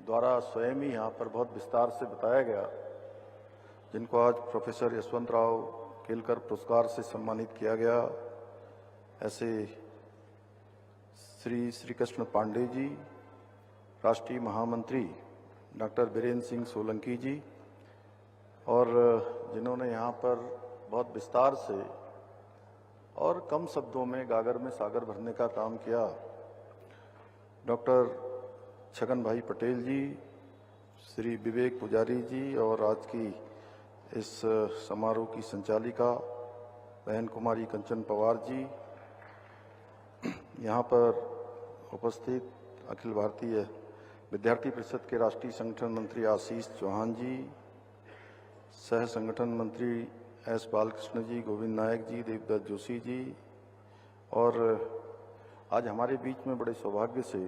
द्वारा स्वयं ही यहाँ पर बहुत विस्तार से बताया गया, जिनको आज प्रोफेसर यशवंतराव केलकर पुरस्कार से सम्मानित किया गया, ऐसे श्री श्रीकृष्ण पांडे जी, राष्ट्रीय महामंत्री डॉक्टर बीरेन्द्र सिंह सोलंकी जी, और जिन्होंने यहाँ पर बहुत विस्तार से और कम शब्दों में गागर में सागर भरने का काम किया, डॉक्टर छगन भाई पटेल जी, श्री विवेक पुजारी जी, और आज की इस समारोह की संचालिका बहन कुमारी कंचन पवार जी, यहाँ पर उपस्थित अखिल भारतीय विद्यार्थी परिषद के राष्ट्रीय संगठन मंत्री आशीष चौहान जी, सह संगठन मंत्री एस बालकृष्ण जी, गोविंद नायक जी, देवदत्त जोशी जी, और आज हमारे बीच में बड़े सौभाग्य से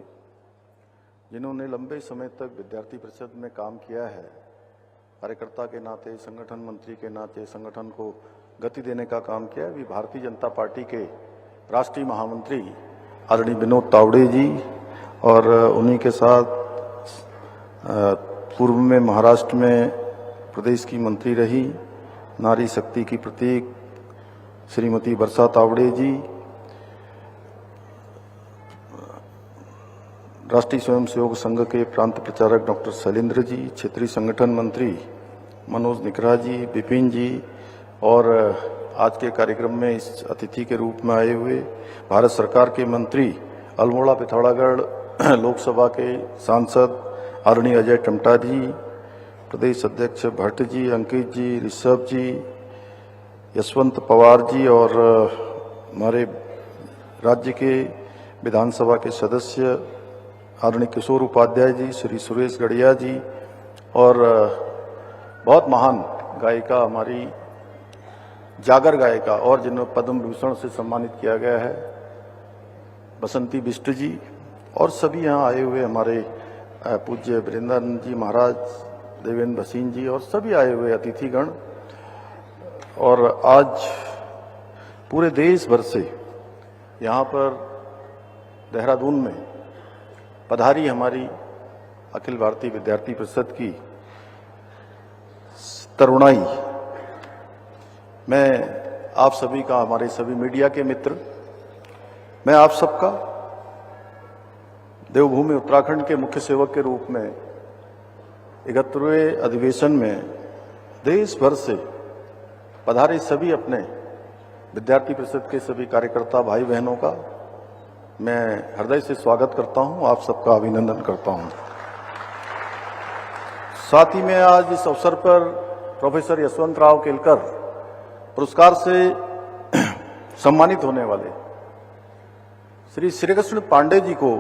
जिन्होंने लंबे समय तक विद्यार्थी परिषद में काम किया है, कार्यकर्ता के नाते, संगठन मंत्री के नाते संगठन को गति देने का काम किया, भी भारतीय जनता पार्टी के राष्ट्रीय महामंत्री आदरणीय विनोद तावड़े जी, और उन्हीं के साथ पूर्व में महाराष्ट्र में प्रदेश की मंत्री रही, नारी शक्ति की प्रतीक श्रीमती वर्षा तावड़े जी, राष्ट्रीय स्वयंसेवक संघ के प्रांत प्रचारक डॉक्टर शैलेंद्र जी, क्षेत्रीय संगठन मंत्री मनोज निकरा जी, विपिन जी, और आज के कार्यक्रम में इस अतिथि के रूप में आए हुए भारत सरकार के मंत्री अल्मोड़ा पिथौरागढ़ लोकसभा के सांसद आदरणीय अजय टमटा जी, प्रदेश अध्यक्ष भट्ट जी, अंकित जी, ऋषभ जी, यशवंत पवार जी, और हमारे राज्य के विधानसभा के सदस्य आदरणीय किशोर उपाध्याय जी, श्री सुरेश गढ़िया जी, और बहुत महान गायिका हमारी जागर गायिका और जिन्हें पद्म भूषण से सम्मानित किया गया है बसंती बिष्ट जी, और सभी यहाँ आए हुए हमारे पूज्य वृंदावन जी महाराज, देवेंद्र भसीन जी, और सभी आए हुए अतिथिगण। और आज पूरे देश भर से यहाँ पर देहरादून में पधारी हमारी अखिल भारतीय विद्यार्थी परिषद की तरुणाई, मैं आप सभी का, हमारे सभी मीडिया के मित्र, मैं आप सबका देवभूमि उत्तराखंड के मुख्य सेवक के रूप में 71वें अधिवेशन में देश भर से पधारे सभी अपने विद्यार्थी परिषद के सभी कार्यकर्ता भाई बहनों का मैं हृदय से स्वागत करता हूं, आप सबका अभिनंदन करता हूं। साथ ही मैं आज इस अवसर पर प्रोफेसर यशवंतराव केलकर पुरस्कार से सम्मानित होने वाले श्री श्रीकृष्ण पांडे जी को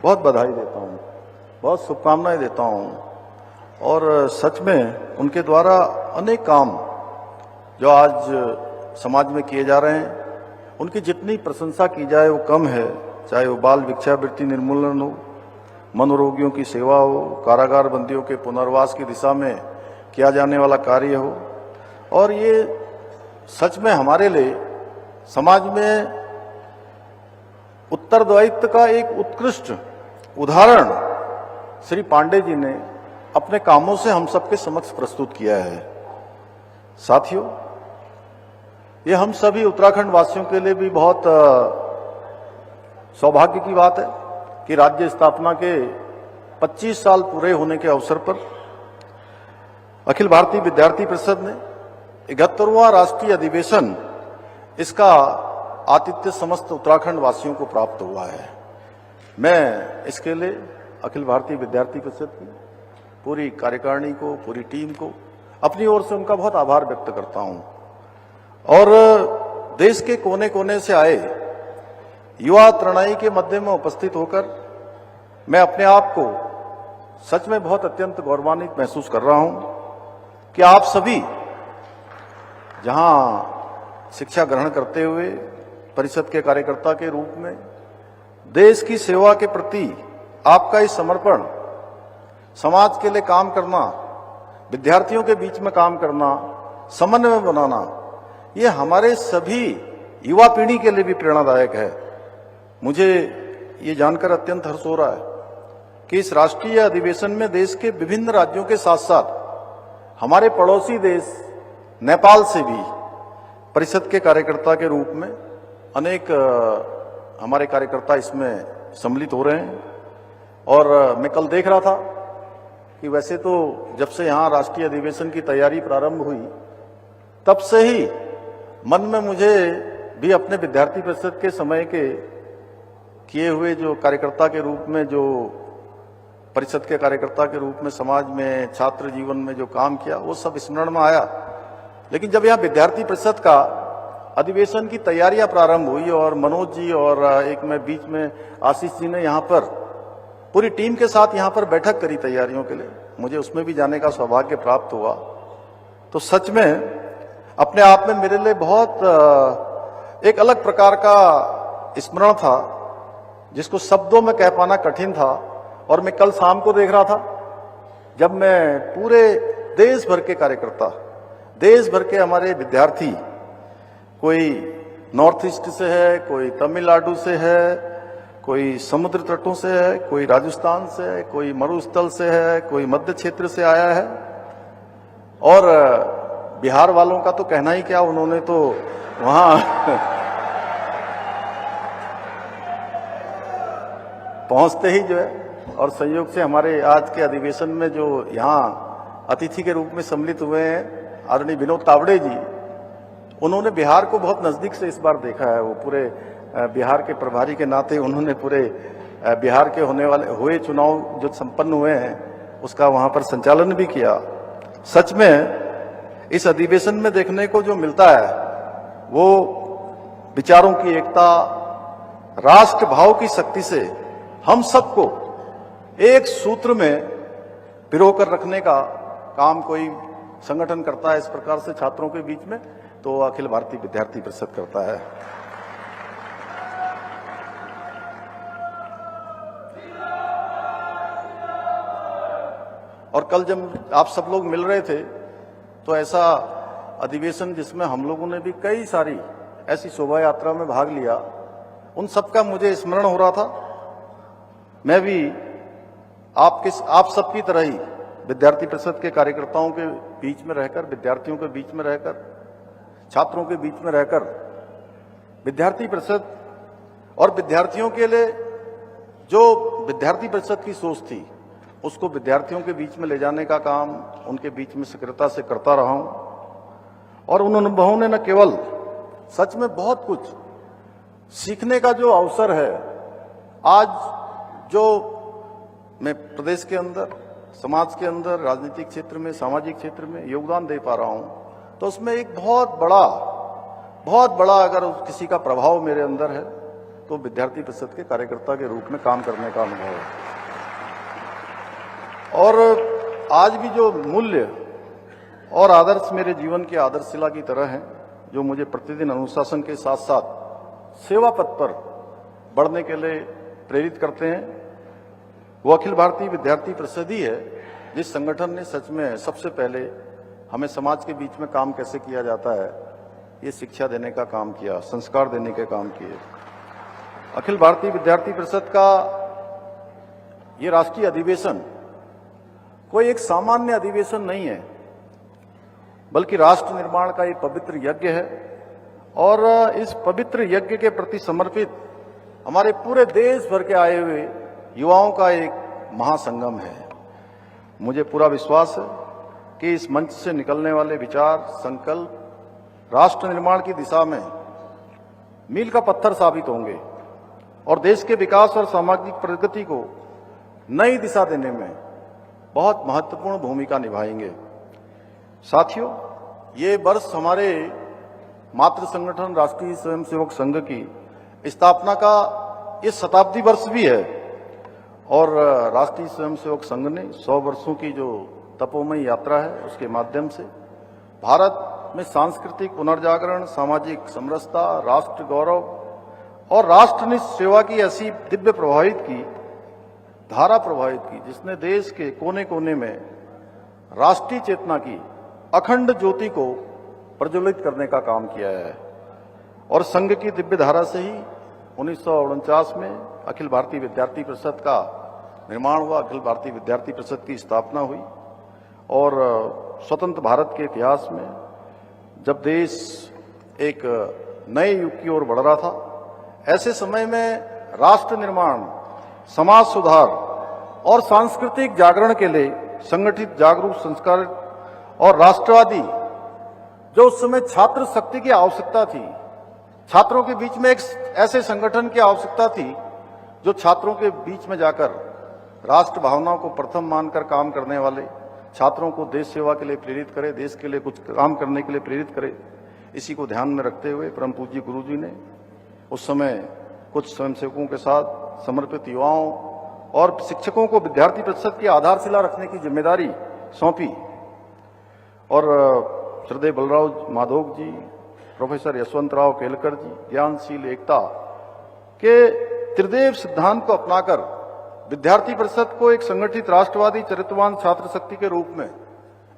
बहुत बधाई देता हूं, बहुत शुभकामनाएं देता हूं, और सच में उनके द्वारा अनेक काम जो आज समाज में किए जा रहे हैं, उनकी जितनी प्रशंसा की जाए वो कम है। चाहे वो बाल भिक्षावृत्ति निर्मूलन हो, मनोरोगियों की सेवा हो, कारागार बंदियों के पुनर्वास की दिशा में किया जाने वाला कार्य हो, और ये सच में हमारे लिए समाज में उत्तरदायित्व का एक उत्कृष्ट उदाहरण श्री पांडे जी ने अपने कामों से हम सबके समक्ष प्रस्तुत किया है। साथियों, ये हम सभी उत्तराखंड वासियों के लिए भी बहुत सौभाग्य की बात है कि राज्य स्थापना के 25 साल पूरे होने के अवसर पर अखिल भारतीय विद्यार्थी परिषद ने 71वां राष्ट्रीय अधिवेशन, इसका आतिथ्य समस्त उत्तराखंड वासियों को प्राप्त हुआ है। मैं इसके लिए अखिल भारतीय विद्यार्थी परिषद की पूरी कार्यकारिणी को, पूरी टीम को अपनी ओर से उनका बहुत आभार व्यक्त करता हूं, और देश के कोने कोने से आए युवा तरुणाई के मध्य में उपस्थित होकर मैं अपने आप को सच में बहुत अत्यंत गौरवान्वित महसूस कर रहा हूं कि आप सभी जहां शिक्षा ग्रहण करते हुए परिषद के कार्यकर्ता के रूप में देश की सेवा के प्रति आपका इस समर्पण, समाज के लिए काम करना, विद्यार्थियों के बीच में काम करना, समन्वय बनाना, ये हमारे सभी युवा पीढ़ी के लिए भी प्रेरणादायक है। मुझे ये जानकर अत्यंत हर्ष हो रहा है कि इस राष्ट्रीय अधिवेशन में देश के विभिन्न राज्यों के साथ साथ हमारे पड़ोसी देश नेपाल से भी परिषद के कार्यकर्ता के रूप में अनेक हमारे कार्यकर्ता इसमें सम्मिलित हो रहे हैं। और मैं कल देख रहा था कि वैसे तो जब से यहाँ राष्ट्रीय अधिवेशन की तैयारी प्रारंभ हुई तब से ही मन में मुझे भी अपने विद्यार्थी परिषद के समय के किए हुए जो कार्यकर्ता के रूप में, जो परिषद के कार्यकर्ता के रूप में समाज में छात्र जीवन में जो काम किया वो सब स्मरण में आया। लेकिन जब यहाँ विद्यार्थी परिषद का अधिवेशन की तैयारियां प्रारंभ हुई और मनोज जी और एक मैं बीच में आशीष जी ने यहाँ पर पूरी टीम के साथ यहाँ पर बैठक करी तैयारियों के लिए, मुझे उसमें भी जाने का सौभाग्य प्राप्त हुआ। तो सच में अपने आप में मेरे लिए बहुत एक अलग प्रकार का स्मरण था जिसको शब्दों में कह पाना कठिन था। और मैं कल शाम को देख रहा था जब मैं पूरे देश भर के कार्यकर्ता, देश भर के हमारे विद्यार्थी, कोई नॉर्थ ईस्ट से है, कोई तमिलनाडु से है, कोई समुद्र तटों से है, कोई राजस्थान से है, कोई मरुस्थल से है, कोई मध्य क्षेत्र से आया है। और बिहार वालों का तो कहना ही क्या, उन्होंने तो वहां पहुंचते ही जो है, और संयोग से हमारे आज के अधिवेशन में जो यहाँ अतिथि के रूप में सम्मिलित हुए हैं आदरणीय विनोद तावड़े जी, उन्होंने बिहार को बहुत नजदीक से इस बार देखा है। वो पूरे बिहार के प्रभारी के नाते उन्होंने पूरे बिहार के हुए चुनाव जो संपन्न हुए हैं उसका वहां पर संचालन भी किया। सच में इस अधिवेशन में देखने को जो मिलता है वो विचारों की एकता, राष्ट्र भाव की शक्ति से हम सबको एक सूत्र में पिरो कर रखने का काम कोई संगठन करता है इस प्रकार से छात्रों के बीच में, तो अखिल भारतीय विद्यार्थी परिषद करता है। और कल जब आप सब लोग मिल रहे थे तो ऐसा अधिवेशन जिसमें हम लोगों ने भी कई सारी ऐसी शोभा यात्रा में भाग लिया, उन सबका मुझे स्मरण हो रहा था। मैं भी आप सबकी तरह ही विद्यार्थी परिषद के कार्यकर्ताओं के बीच में रहकर, विद्यार्थियों के बीच में रहकर, छात्रों के बीच में रहकर विद्यार्थी परिषद और विद्यार्थियों के लिए जो विद्यार्थी परिषद की सोच थी उसको विद्यार्थियों के बीच में ले जाने का काम उनके बीच में सक्रियता से करता रहा हूं। और उन अनुभवों ने न केवल सच में बहुत कुछ सीखने का जो अवसर है, आज जो मैं प्रदेश के अंदर, समाज के अंदर, राजनीतिक क्षेत्र में, सामाजिक क्षेत्र में योगदान दे पा रहा हूं, तो उसमें एक बहुत बड़ा अगर किसी का प्रभाव मेरे अंदर है तो विद्यार्थी परिषद के कार्यकर्ता के रूप में काम करने का अनुभव है। और आज भी जो मूल्य और आदर्श मेरे जीवन की आदर्शशिला की तरह हैं, जो मुझे प्रतिदिन अनुशासन के साथ साथ सेवा पथ पर बढ़ने के लिए प्रेरित करते हैं, वो अखिल भारतीय विद्यार्थी परिषद ही है जिस संगठन ने सच में सबसे पहले हमें समाज के बीच में काम कैसे किया जाता है ये शिक्षा देने का काम किया, संस्कार देने के काम किए। अखिल भारतीय विद्यार्थी परिषद का ये राष्ट्रीय अधिवेशन कोई एक सामान्य अधिवेशन नहीं है, बल्कि राष्ट्र निर्माण का एक पवित्र यज्ञ है। और इस पवित्र यज्ञ के प्रति समर्पित हमारे पूरे देश भर के आए हुए युवाओं का एक महासंगम है। मुझे पूरा विश्वास है कि इस मंच से निकलने वाले विचार, संकल्प राष्ट्र निर्माण की दिशा में मील का पत्थर साबित होंगे और देश के विकास और सामाजिक प्रगति को नई दिशा देने में बहुत महत्वपूर्ण भूमिका निभाएंगे। साथियों, ये वर्ष हमारे मातृ संगठन राष्ट्रीय स्वयंसेवक संघ की स्थापना का ये शताब्दी वर्ष भी है। और राष्ट्रीय स्वयंसेवक संघ ने 100 वर्षों की जो तपोमय यात्रा है उसके माध्यम से भारत में सांस्कृतिक पुनर्जागरण, सामाजिक समरसता, राष्ट्र गौरव और राष्ट्रनिष्ठ सेवा की ऐसी दिव्य धारा प्रभावित की जिसने देश के कोने कोने में राष्ट्रीय चेतना की अखंड ज्योति को प्रज्वलित करने का काम किया है। और संघ की दिव्य धारा से ही 1949 में अखिल भारतीय विद्यार्थी परिषद का निर्माण हुआ, अखिल भारतीय विद्यार्थी परिषद की स्थापना हुई। और स्वतंत्र भारत के इतिहास में जब देश एक नए युग की ओर बढ़ रहा था, ऐसे समय में राष्ट्र निर्माण, समाज सुधार और सांस्कृतिक जागरण के लिए संगठित, जागरूक, संस्कार और राष्ट्रवादी जो उस समय छात्र शक्ति की आवश्यकता थी, छात्रों के बीच में एक ऐसे संगठन की आवश्यकता थी जो छात्रों के बीच में जाकर राष्ट्र भावनाओं को प्रथम मानकर काम करने वाले, छात्रों को देश सेवा के लिए प्रेरित करे, देश के लिए कुछ काम करने के लिए प्रेरित करे। इसी को ध्यान में रखते हुए परम पूज्य गुरु जी ने उस समय कुछ स्वयंसेवकों के साथ समर्पित युवाओं और शिक्षकों को विद्यार्थी परिषद की आधारशिला रखने की जिम्मेदारी सौंपी। और श्रद्धेय बलराव माधोक जी, प्रोफेसर यशवंतराव केलकर जी, ज्ञानशील एकता के त्रिदेव सिद्धांत को अपनाकर विद्यार्थी परिषद को एक संगठित, राष्ट्रवादी, चरित्रवान छात्र शक्ति के रूप में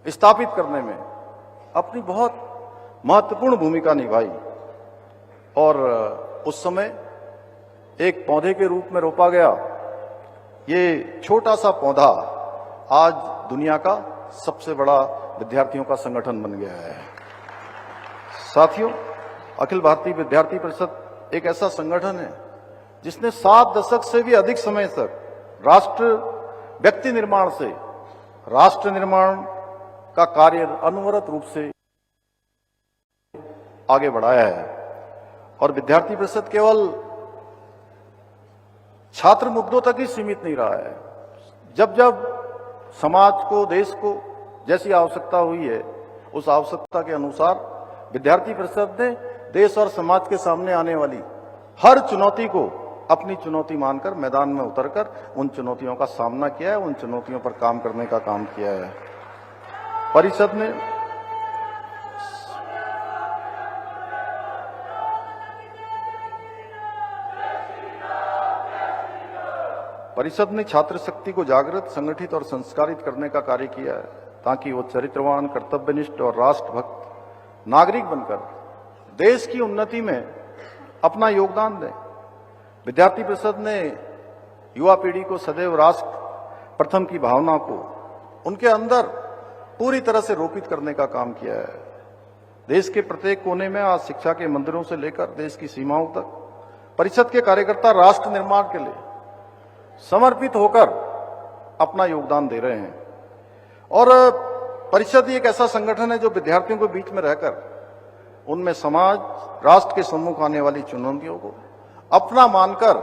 स्थापित करने में अपनी बहुत महत्वपूर्ण भूमिका निभाई। और उस समय एक पौधे के रूप में रोपा गया ये छोटा सा पौधा आज दुनिया का सबसे बड़ा विद्यार्थियों का संगठन बन गया है। साथियों, अखिल भारतीय विद्यार्थी परिषद एक ऐसा संगठन है जिसने 7 दशक से भी अधिक समय तक राष्ट्र व्यक्ति निर्माण से राष्ट्र निर्माण का कार्य अनवरत रूप से आगे बढ़ाया है। और विद्यार्थी परिषद केवल छात्र मुद्दों तक ही सीमित नहीं रहा है। जब जब समाज को, देश को जैसी आवश्यकता हुई है, उस आवश्यकता के अनुसार विद्यार्थी परिषद ने देश और समाज के सामने आने वाली हर चुनौती को अपनी चुनौती मानकर मैदान में उतरकर उन चुनौतियों का सामना किया है, उन चुनौतियों पर काम करने का काम किया है। परिषद ने छात्र शक्ति को जागृत, संगठित और संस्कारित करने का कार्य किया है ताकि वो चरित्रवान, कर्तव्यनिष्ठ और राष्ट्रभक्त नागरिक बनकर देश की उन्नति में अपना योगदान दें। विद्यार्थी परिषद ने युवा पीढ़ी को सदैव राष्ट्र प्रथम की भावना को उनके अंदर पूरी तरह से रोपित करने का काम किया है। देश के प्रत्येक कोने में आज शिक्षा के मंदिरों से लेकर देश की सीमाओं तक परिषद के कार्यकर्ता राष्ट्र निर्माण के लिए समर्पित होकर अपना योगदान दे रहे हैं। और परिषद एक ऐसा संगठन है जो विद्यार्थियों के बीच में रहकर उनमें समाज, राष्ट्र के सम्मुख आने वाली चुनौतियों को अपना मानकर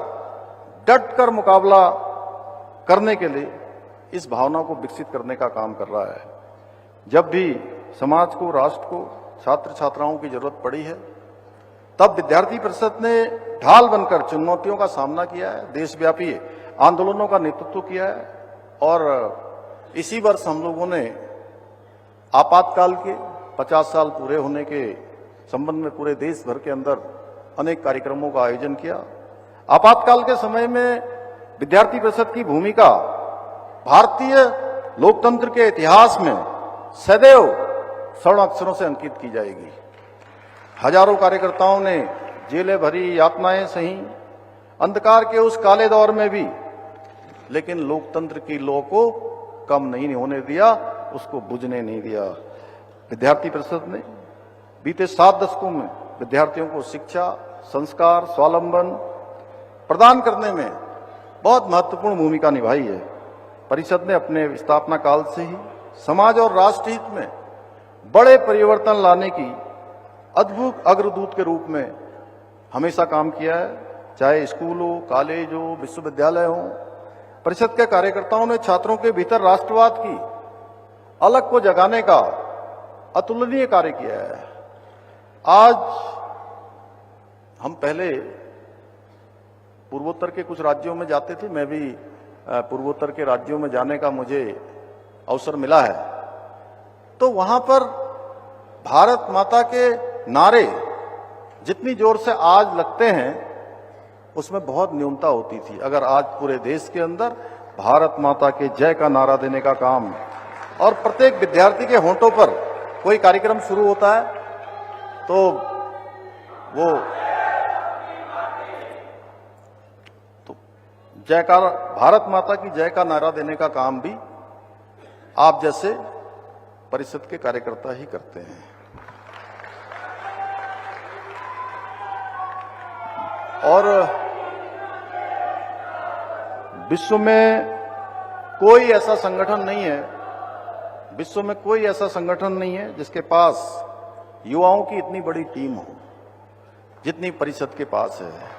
डट कर मुकाबला करने के लिए इस भावना को विकसित करने का काम कर रहा है। जब भी समाज को, राष्ट्र को, छात्र छात्राओं की जरूरत पड़ी है, तब विद्यार्थी परिषद ने ढाल बनकर चुनौतियों का सामना किया है, देशव्यापी आंदोलनों का नेतृत्व किया है। और इसी वर्ष हम लोगों ने आपातकाल के 50 साल पूरे होने के संबंध में पूरे देश भर के अंदर अनेक कार्यक्रमों का आयोजन किया। आपातकाल के समय में विद्यार्थी परिषद की भूमिका भारतीय लोकतंत्र के इतिहास में सदैव स्वर्ण अक्षरों से अंकित की जाएगी। हजारों कार्यकर्ताओं ने जेलें भरी, यातनाएं सही, अंधकार के उस काले दौर में भी, लेकिन लोकतंत्र की लौ को कम नहीं होने दिया, उसको बुझने नहीं दिया। विद्यार्थी परिषद ने बीते 7 दशकों में विद्यार्थियों को शिक्षा, संस्कार, स्वावलंबन प्रदान करने में बहुत महत्वपूर्ण भूमिका निभाई है। परिषद ने अपने स्थापना काल से ही समाज और राष्ट्र हित में बड़े परिवर्तन लाने की अद्भुत अग्रदूत के रूप में हमेशा काम किया है। चाहे स्कूल हो, कॉलेज हो, विश्वविद्यालय हो, परिषद के कार्यकर्ताओं ने छात्रों के भीतर राष्ट्रवाद की अलग को जगाने का अतुलनीय कार्य किया है। आज हम पहले पूर्वोत्तर के कुछ राज्यों में जाते थे, मैं भी पूर्वोत्तर के राज्यों में जाने का मुझे अवसर मिला है, तो वहां पर भारत माता के नारे जितनी जोर से आज लगते हैं उसमें बहुत न्यूनता होती थी। अगर आज पूरे देश के अंदर भारत माता के जय का नारा देने का काम और प्रत्येक विद्यार्थी के होंठों पर कोई कार्यक्रम शुरू होता है तो वो जयकार, भारत माता की जय का नारा देने का काम भी आप जैसे परिषद के कार्यकर्ता ही करते हैं। और विश्व में कोई ऐसा संगठन नहीं है, विश्व में कोई ऐसा संगठन नहीं है जिसके पास युवाओं की इतनी बड़ी टीम हो जितनी परिषद के पास है।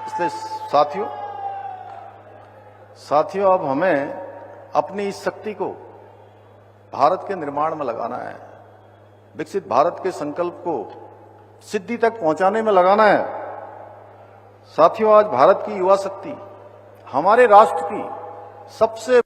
इसलिए साथियों अब हमें अपनी इस शक्ति को भारत के निर्माण में लगाना है, विकसित भारत के संकल्प को सिद्धि तक पहुंचाने में लगाना है। साथियों, आज भारत की युवा शक्ति हमारे राष्ट्र की सबसे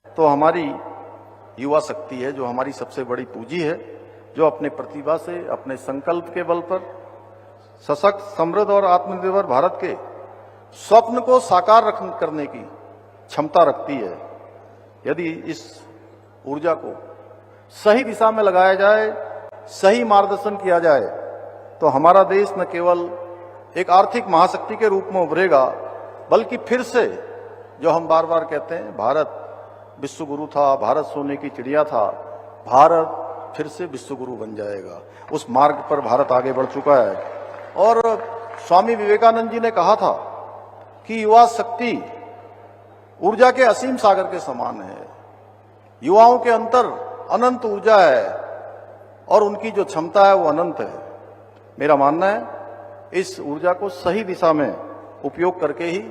तो हमारी युवा शक्ति है जो हमारी सबसे बड़ी पूंजी है, जो अपने प्रतिभा से, अपने संकल्प के बल पर सशक्त, समृद्ध और आत्मनिर्भर भारत के स्वप्न को साकार करने की क्षमता रखती है। यदि इस ऊर्जा को सही दिशा में लगाया जाए, सही मार्गदर्शन किया जाए, तो हमारा देश न केवल एक आर्थिक महाशक्ति के रूप में उभरेगा, बल्कि फिर से जो हम बार बार कहते हैं, भारत विश्व गुरु था, भारत सोने की चिड़िया था, भारत फिर से विश्व गुरु बन जाएगा। उस मार्ग पर भारत आगे बढ़ चुका है। और स्वामी विवेकानंद जी ने कहा था कि युवा शक्ति ऊर्जा के असीम सागर के समान है। युवाओं के अंतर अनंत ऊर्जा है और उनकी जो क्षमता है वो अनंत है। मेरा मानना है इस ऊर्जा को सही दिशा में उपयोग करके ही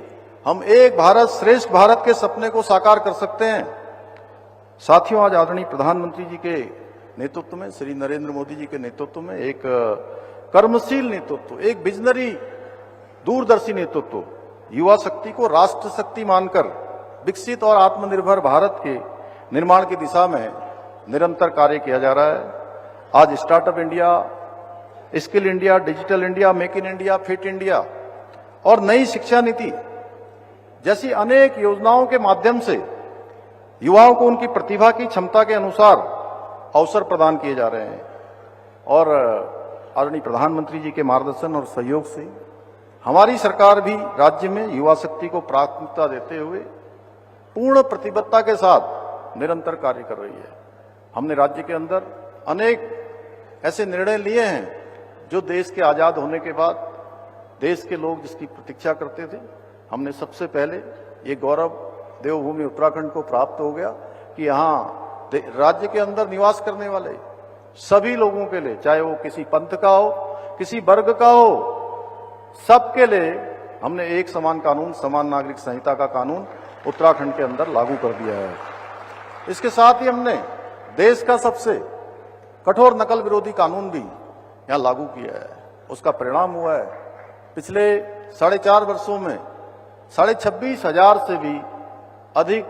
हम एक भारत श्रेष्ठ भारत के सपने को साकार कर सकते हैं। साथियों, आज आदरणीय प्रधानमंत्री जी के नेतृत्व में, श्री नरेंद्र मोदी जी के नेतृत्व में एक कर्मशील नेतृत्व, एक विजनरी दूरदर्शी नेतृत्व, युवा शक्ति को राष्ट्र शक्ति मानकर विकसित और आत्मनिर्भर भारत के निर्माण की दिशा में निरंतर कार्य किया जा रहा है। आज startup India, skill India, digital India, make in India, fit India और नई शिक्षा नीति जैसी अनेक योजनाओं के माध्यम से युवाओं को उनकी प्रतिभा की क्षमता के अनुसार अवसर प्रदान किए जा रहे हैं। और आदरणीय प्रधानमंत्री जी के मार्गदर्शन और सहयोग से हमारी सरकार भी राज्य में युवा शक्ति को प्राथमिकता देते हुए पूर्ण प्रतिबद्धता के साथ निरंतर कार्य कर रही है। हमने राज्य के अंदर अनेक ऐसे निर्णय लिए हैं जो देश के आजाद होने के बाद देश के लोग जिसकी प्रतीक्षा करते थे। हमने सबसे पहले ये गौरव देवभूमि उत्तराखंड को प्राप्त हो गया कि यहाँ राज्य के अंदर निवास करने वाले सभी लोगों के लिए, चाहे वो किसी पंथ का हो, किसी वर्ग का हो, सबके लिए हमने एक समान कानून, समान नागरिक संहिता का कानून उत्तराखंड के अंदर लागू कर दिया है। इसके साथ ही हमने देश का सबसे कठोर नकल विरोधी कानून भी यहाँ लागू किया है। उसका परिणाम हुआ है पिछले 4.5 वर्षों में 26,500 से भी अधिक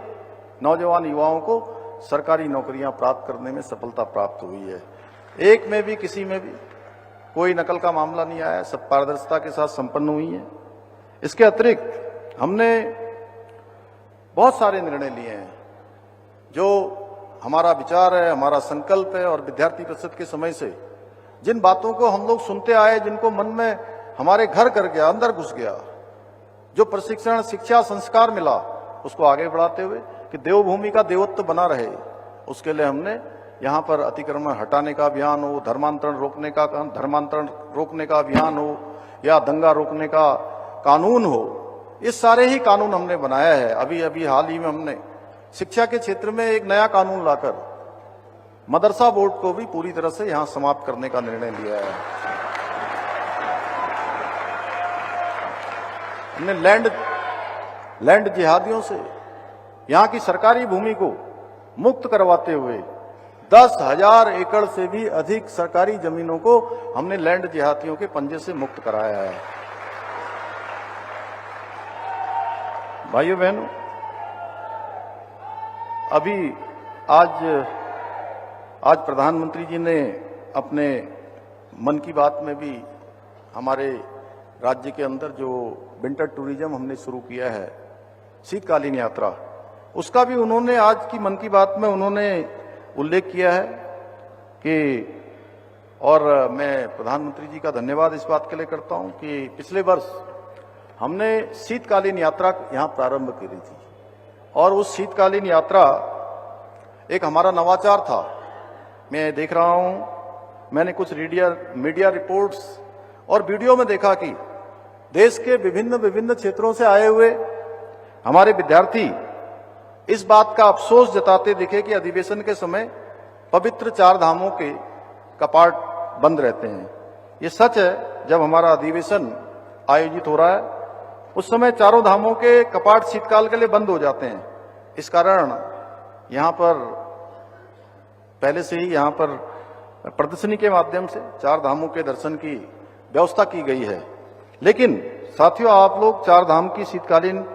नौजवान युवाओं को सरकारी नौकरियां प्राप्त करने में सफलता प्राप्त हुई है। एक में भी, किसी में भी कोई नकल का मामला नहीं आया, सब पारदर्शिता के साथ संपन्न हुई है। इसके अतिरिक्त हमने बहुत सारे निर्णय लिए हैं जो हमारा विचार है, हमारा संकल्प है। और विद्यार्थी परिषद के समय से जिन बातों को हम लोग सुनते आए, जिनको मन में हमारे घर कर गया, अंदर घुस गया, जो प्रशिक्षण, शिक्षा, संस्कार मिला, उसको आगे बढ़ाते हुए कि देवभूमि का देवत्व बना रहे, उसके लिए हमने यहाँ पर अतिक्रमण हटाने का अभियान हो, धर्मांतरण रोकने का अभियान हो या दंगा रोकने का कानून हो, ये सारे ही कानून हमने बनाया है। अभी हाल ही में हमने शिक्षा के क्षेत्र में एक नया कानून लाकर मदरसा बोर्ड को भी पूरी तरह से यहाँ समाप्त करने का निर्णय लिया है। हमने लैंड जिहादियों से यहाँ की सरकारी भूमि को मुक्त करवाते हुए 10,000 एकड़ से भी अधिक सरकारी जमीनों को हमने लैंड जिहादियों के पंजे से मुक्त कराया है। भाइयों बहनों, अभी आज प्रधानमंत्री जी ने अपने मन की बात में भी हमारे राज्य के अंदर जो विंटर टूरिज्म हमने शुरू किया है, शीतकालीन यात्रा, उसका भी उन्होंने आज की मन की बात में उन्होंने उल्लेख किया है कि, और मैं प्रधानमंत्री जी का धन्यवाद इस बात के लिए करता हूं कि पिछले वर्ष हमने शीतकालीन यात्रा यहां प्रारंभ की थी और उस शीतकालीन यात्रा एक हमारा नवाचार था। मैं देख रहा हूं, मैंने कुछ मीडिया रिपोर्ट्स और वीडियो में देखा कि देश के विभिन्न क्षेत्रों से आए हुए हमारे विद्यार्थी इस बात का अफसोस जताते दिखे कि अधिवेशन के समय पवित्र चार धामों के कपाट बंद रहते हैं। ये सच है, जब हमारा अधिवेशन आयोजित हो रहा है उस समय चारों धामों के कपाट शीतकाल के लिए बंद हो जाते हैं। इस कारण यहाँ पर पहले से ही यहाँ पर प्रदर्शनी के माध्यम से चार धामों के दर्शन की व्यवस्था की गई है। लेकिन साथियों, आप लोग चार धाम की शीतकालीन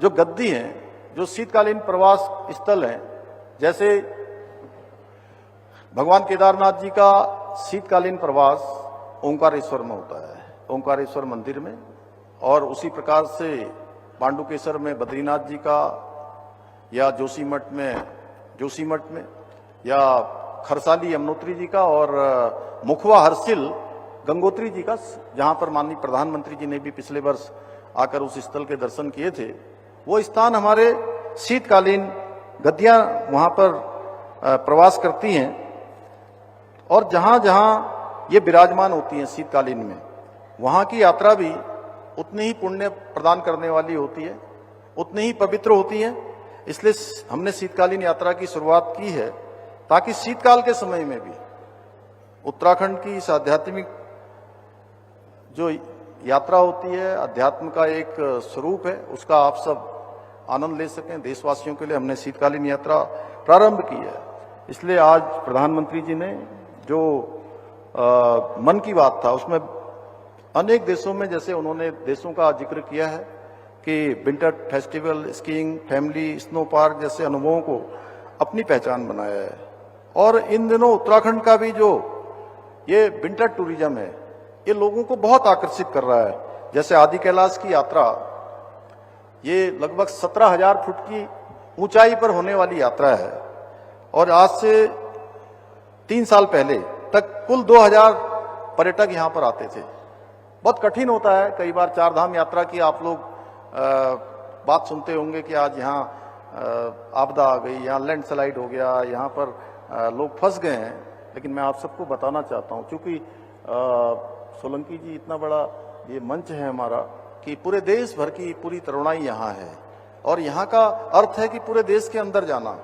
जो गद्दी हैं, जो शीतकालीन प्रवास स्थल हैं, जैसे भगवान केदारनाथ जी का शीतकालीन प्रवास ओंकारेश्वर में होता है, ओंकारेश्वर मंदिर में, और उसी प्रकार से पांडुकेश्वर में बद्रीनाथ जी का, या जोशीमठ में, या खरसाली यमुनोत्री जी का, और मुखवा हर्षिल गंगोत्री जी का, जहां पर माननीय प्रधानमंत्री जी ने भी पिछले वर्ष आकर उस स्थल के दर्शन किए थे। वो स्थान हमारे शीतकालीन गद्दियां वहां पर प्रवास करती हैं और जहां जहां ये विराजमान होती हैं शीतकालीन में, वहां की यात्रा भी उतनी ही पुण्य प्रदान करने वाली होती है, उतनी ही पवित्र होती है। इसलिए हमने शीतकालीन यात्रा की शुरुआत की है ताकि शीतकाल के समय में भी उत्तराखंड की इस आध्यात्मिक जो यात्रा होती है, अध्यात्म का एक स्वरूप है, उसका आप सब आनंद ले सकें। देशवासियों के लिए हमने शीतकालीन यात्रा प्रारंभ की है। इसलिए आज प्रधानमंत्री जी ने जो मन की बात था उसमें अनेक देशों में, जैसे उन्होंने देशों का जिक्र किया है कि winter festival, skiing, family snow park जैसे अनुभवों को अपनी पहचान बनाया है। और इन दिनों उत्तराखंड का भी जो ये विंटर टूरिज्म है, ये लोगों को बहुत आकर्षित कर रहा है। जैसे आदि कैलाश की यात्रा, ये लगभग 17,000 फुट की ऊंचाई पर होने वाली यात्रा है और आज से 3 साल पहले तक कुल 2,000 पर्यटक यहाँ पर आते थे। बहुत कठिन होता है, कई बार चार धाम यात्रा की आप लोग बात सुनते होंगे कि आज यहाँ आपदा आ गई, यहाँ लैंडस्लाइड हो गया, यहाँ पर लोग फंस गए हैं। लेकिन मैं आप सबको बताना चाहता हूँ, क्योंकि सोलंकी जी इतना बड़ा ये मंच है हमारा कि पूरे देश भर की पूरी तरुणाई यहाँ है और यहाँ का अर्थ है कि पूरे देश के अंदर जाना।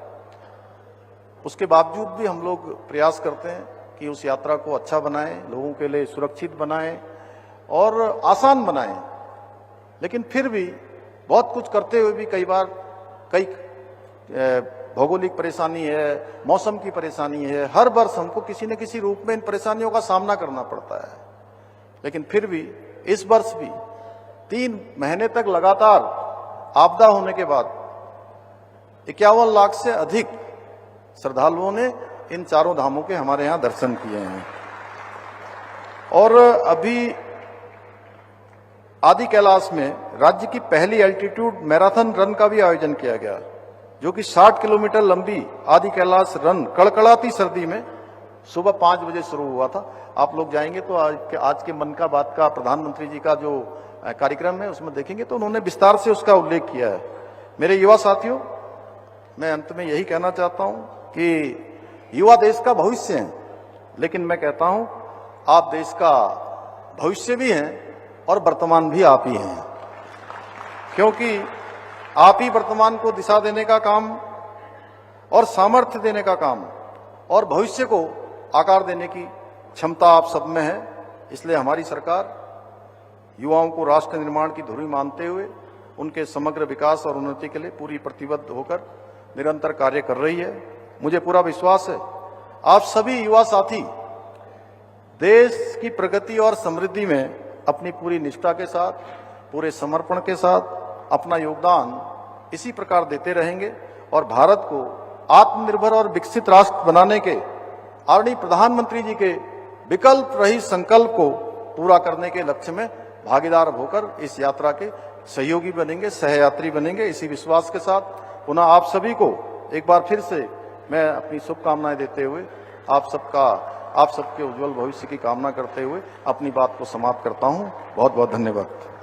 उसके बावजूद भी हम लोग प्रयास करते हैं कि उस यात्रा को अच्छा बनाएं, लोगों के लिए सुरक्षित बनाएं और आसान बनाएं। लेकिन फिर भी बहुत कुछ करते हुए भी कई बार कई भौगोलिक परेशानी है, मौसम की परेशानी है, हर वर्ष हमको किसी न किसी रूप में इन परेशानियों का सामना करना पड़ता है। लेकिन फिर भी इस वर्ष भी 3 महीने तक लगातार आपदा होने के बाद 51 लाख से अधिक श्रद्धालुओं ने इन चारों धामों के हमारे यहाँ दर्शन किए हैं। और अभी आदि कैलाश में राज्य की पहली एल्टीट्यूड मैराथन रन का भी आयोजन किया गया, जो कि 60 किलोमीटर लंबी आदि कैलाश रन कड़कड़ाती सर्दी में सुबह 5 बजे शुरू हुआ था। आप लोग जाएंगे तो आज के मन का बात का प्रधानमंत्री जी का जो कार्यक्रम है उसमें देखेंगे तो उन्होंने विस्तार से उसका उल्लेख किया है। मेरे युवा साथियों, मैं अंत में यही कहना चाहता हूं कि युवा देश का भविष्य हैं, लेकिन मैं कहता हूं आप देश का भविष्य भी हैं और वर्तमान भी आप ही हैं, क्योंकि आप ही वर्तमान को दिशा देने का काम और सामर्थ्य देने का काम और भविष्य को आकार देने की क्षमता आप सब में है। इसलिए हमारी सरकार युवाओं को राष्ट्र निर्माण की धुरी मानते हुए उनके समग्र विकास और उन्नति के लिए पूरी प्रतिबद्ध होकर निरंतर कार्य कर रही है। मुझे पूरा विश्वास है आप सभी युवा साथी देश की प्रगति और समृद्धि में अपनी पूरी निष्ठा के साथ, पूरे समर्पण के साथ अपना योगदान इसी प्रकार देते रहेंगे और भारत को आत्मनिर्भर और विकसित राष्ट्र बनाने के आदरणीय प्रधानमंत्री जी के विकल्प रहित संकल्प को पूरा करने के लक्ष्य में भागीदार होकर इस यात्रा के सहयोगी बनेंगे, सहयात्री बनेंगे। इसी विश्वास के साथ पुनः आप सभी को एक बार फिर से मैं अपनी शुभकामनाएं देते हुए आप सबके उज्जवल भविष्य की कामना करते हुए अपनी बात को समाप्त करता हूं। बहुत बहुत धन्यवाद।